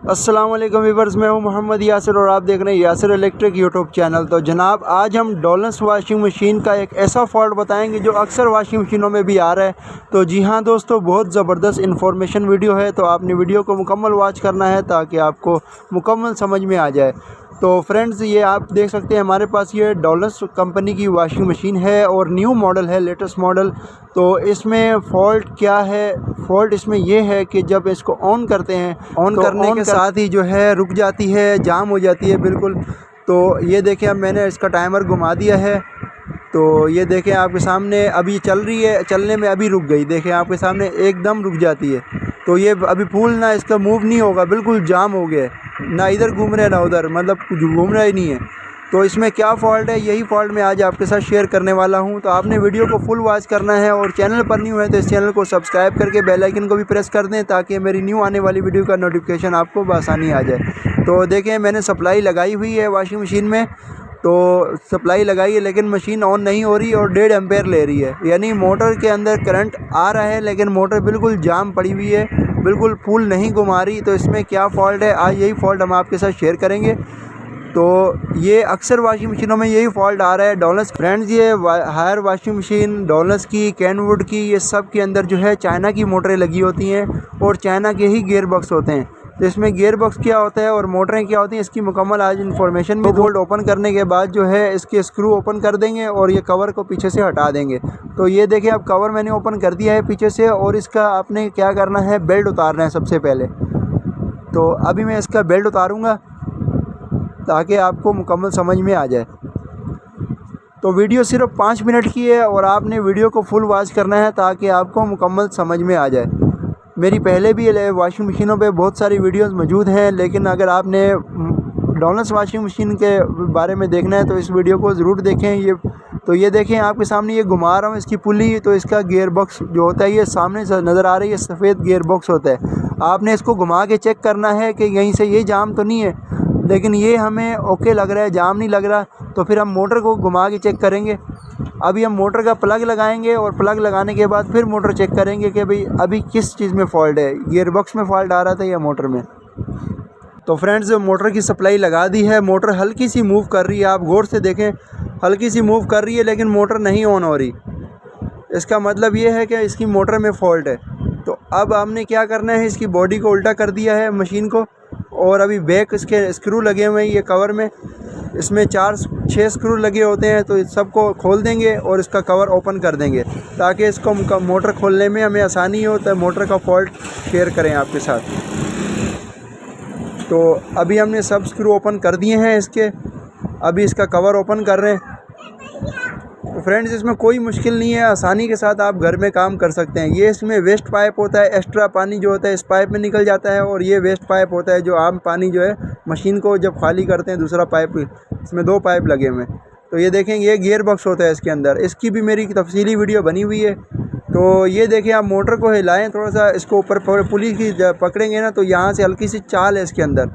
अस्सलाम वालेकुम व्यूअर्स, मैं हूं मोहम्मद यासिर और आप देख रहे हैं यासिर इलेक्ट्रिक यूट्यूब चैनल। तो जनाब, आज हम डोलस वॉशिंग मशीन का एक ऐसा फॉल्ट बताएंगे जो अक्सर वॉशिंग मशीनों में भी आ रहा है। तो जी हाँ दोस्तों, बहुत ज़बरदस्त इन्फॉर्मेशन वीडियो है, तो आपने वीडियो को मुकम्मल वॉच करना है ताकि आपको मुकम्मल समझ में आ जाए। तो फ्रेंड्स, ये आप देख सकते हैं हमारे पास ये डोलस कंपनी की वॉशिंग मशीन है और न्यू मॉडल है, लेटेस्ट मॉडल। तो इसमें फ़ॉल्ट क्या है? फ़ॉल्ट इसमें ये है कि जब इसको ऑन करते हैं, ऑन करने के साथ ही जो है रुक जाती है, जाम हो जाती है बिल्कुल। तो ये देखें, अब मैंने इसका टाइमर घुमा दिया है, तो ये देखें आपके सामने अभी चल रही है, चलने में अभी रुक गई। देखें आपके सामने एकदम रुक जाती है। तो ये अभी फूल ना इसका मूव नहीं होगा, बिल्कुल जाम हो गया है, ना इधर घूम रहा है ना उधर, मतलब कुछ घूम रहा ही नहीं है। तो इसमें क्या फ़ॉल्ट है, यही फ़ॉल्ट मैं आज आपके साथ शेयर करने वाला हूं। तो आपने वीडियो को फुल वॉच करना है और चैनल पर न्यू है तो इस चैनल को सब्सक्राइब करके बेल आइकन को भी प्रेस कर दें ताकि मेरी न्यू आने वाली वीडियो का नोटिफिकेशन आपको बआसानी आ जाए। तो देखें, मैंने सप्लाई लगाई हुई है वॉशिंग मशीन में, तो सप्लाई लगाई है लेकिन मशीन ऑन नहीं हो रही और 1.5 एम्पेयर ले रही है, यानी मोटर के अंदर करंट आ रहा है लेकिन मोटर बिल्कुल जाम पड़ी हुई है, बिल्कुल फुल नहीं घुमा रही। तो इसमें क्या फ़ॉल्ट है, आज यही फ़ॉल्ट हम आपके साथ शेयर करेंगे। तो ये अक्सर वॉशिंग मशीनों में यही फ़ॉल्ट आ रहा है। डोलस फ्रेंड्स, ये हायर वॉशिंग मशीन डोलस की, कैनवुड की, ये सब के अंदर जो है चाइना की मोटरें लगी होती हैं और चाइना के ही गियर बॉक्स होते हैं। तो इसमें गियर बॉक्स क्या होता है और मोटरें क्या होती हैं, इसकी मुकम्मल आज इन्फॉर्मेशन भी। बोल्ट ओपन करने के बाद जो है इसके स्क्रू ओपन कर देंगे और ये कवर को पीछे से हटा देंगे। तो ये देखिए, अब कवर मैंने ओपन कर दिया है पीछे से और इसका आपने क्या करना है, बेल्ट उतारना है सबसे पहले। तो अभी मैं इसका बेल्ट उतारूँगा ताकि आपको मुकम्मल समझ में आ जाए। तो वीडियो सिर्फ 5 मिनट की है और आपने वीडियो को फुल वॉच करना है ताकि आपको मुकम्मल समझ में आ जाए। मेरी पहले भी वॉशिंग मशीनों पे बहुत सारी वीडियोस मौजूद हैं, लेकिन अगर आपने डोलस वॉशिंग मशीन के बारे में देखना है तो इस वीडियो को ज़रूर देखें। ये देखें आपके सामने, ये घुमा रहा हूँ इसकी पुली। तो इसका गियर बॉक्स जो होता है, ये सामने से नज़र आ रही है, सफ़ेद गियर बॉक्स होता है। आपने इसको घुमा के चेक करना है कि यहीं से ये जाम तो नहीं है, लेकिन ये हमें ओके लग रहा है, जाम नहीं लग रहा। तो फिर हम मोटर को घुमा के चेक करेंगे। अभी हम मोटर का प्लग लगाएंगे और प्लग लगाने के बाद फिर मोटर चेक करेंगे कि भाई अभी किस चीज़ में फ़ॉल्ट है, गियर बॉक्स में फ़ॉल्ट आ रहा था या मोटर में। तो फ्रेंड्स, मोटर की सप्लाई लगा दी है, मोटर हल्की सी मूव कर रही है, आप गौर से देखें, हल्की सी मूव कर रही है लेकिन मोटर नहीं ऑन हो रही। इसका मतलब ये है कि इसकी मोटर में फ़ॉल्ट है। तो अब हमने क्या करना है, इसकी बॉडी को उल्टा कर दिया है मशीन को, और अभी बैक इसके स्क्रू लगे हुए हैं ये कवर में, इसमें 4-6 स्क्रू लगे होते हैं। तो इस सबको खोल देंगे और इसका कवर ओपन कर देंगे ताकि इसको मोटर खोलने में हमें आसानी हो, तो मोटर का फॉल्ट शेयर करें आपके साथ। तो अभी हमने सब स्क्रू ओपन कर दिए हैं इसके, अभी इसका कवर ओपन कर रहे हैं। तो फ्रेंड्स, इसमें कोई मुश्किल नहीं है, आसानी के साथ आप घर में काम कर सकते हैं। ये इसमें वेस्ट पाइप होता है, एक्स्ट्रा पानी जो होता है इस पाइप में निकल जाता है, और ये वेस्ट पाइप होता है जो आम पानी जो है मशीन को जब खाली करते हैं, दूसरा पाइप, इसमें 2 पाइप लगे हुए हैं। तो ये देखें, ये गियर बॉक्स होता है इसके अंदर, इसकी भी मेरी तफसीली वीडियो बनी हुई है। तो ये देखें, आप मोटर को हिलाएँ थोड़ा सा, इसको ऊपर पुली की पकड़ेंगे ना तो यहाँ से हल्की सी चाल है इसके अंदर।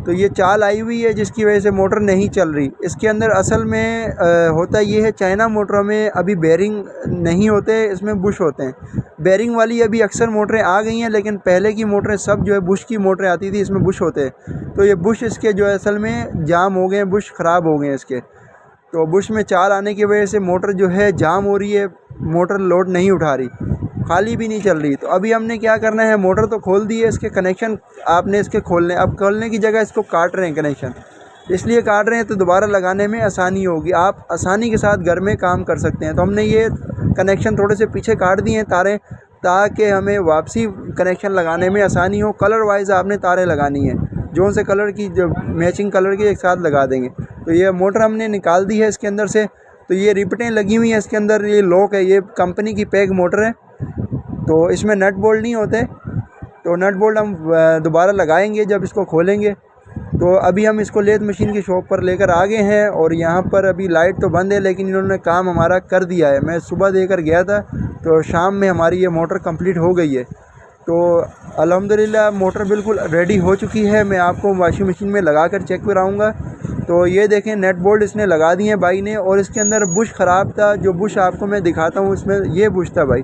तो ये चाल आई हुई है जिसकी वजह से मोटर नहीं चल रही। इसके अंदर असल में होता ये है, चाइना मोटरों में अभी बेरिंग नहीं होते, इसमें बुश होते हैं। बेरिंग वाली अभी अक्सर मोटरें आ गई हैं, लेकिन पहले की मोटरें सब जो है बुश की मोटरें आती थी, इसमें बुश होते हैं। तो ये बुश इसके जो है असल में जाम हो गए हैं, बुश ख़राब हो गए हैं इसके। तो बुश में चाल आने की वजह से मोटर जो है जाम हो रही है, मोटर लोड नहीं उठा रही, खाली भी नहीं चल रही। तो अभी हमने क्या करना है, मोटर तो खोल दी है, इसके कनेक्शन आपने इसके खोलने, अब खोलने की जगह इसको काट रहे हैं कनेक्शन, इसलिए काट रहे हैं तो दोबारा लगाने में आसानी होगी, आप आसानी के साथ घर में काम कर सकते हैं। तो हमने ये कनेक्शन थोड़े से पीछे काट दिए हैं तारें, ताकि हमें वापसी कनेक्शन लगाने में आसानी हो। कलर वाइज आपने तारें लगानी है, जो से कलर की, जो मैचिंग कलर की एक साथ लगा देंगे। तो ये मोटर हमने निकाल दी है इसके अंदर से। तो ये रिपटें लगी हुई हैं इसके अंदर, ये लॉक है, ये कंपनी की पैक मोटर है, तो इसमें नट बोल्ट नहीं होते। तो नट बोल्ट हम दोबारा लगाएंगे जब इसको खोलेंगे। तो अभी हम इसको लेथ मशीन की शॉप पर लेकर आ गए हैं और यहाँ पर अभी लाइट तो बंद है, लेकिन इन्होंने काम हमारा कर दिया है। मैं सुबह देकर गया था तो शाम में हमारी ये मोटर कंप्लीट हो गई है। तो अल्हम्दुलिल्लाह मोटर बिल्कुल रेडी हो चुकी है। मैं आपको वॉशिंग मशीन में लगा कर चेक कराऊँगा। तो ये देखें, नेट बोल्ट इसने लगा दिए भाई ने, और इसके अंदर बुश ख़राब था, जो बुश आपको मैं दिखाता हूँ इसमें ये बुश था भाई।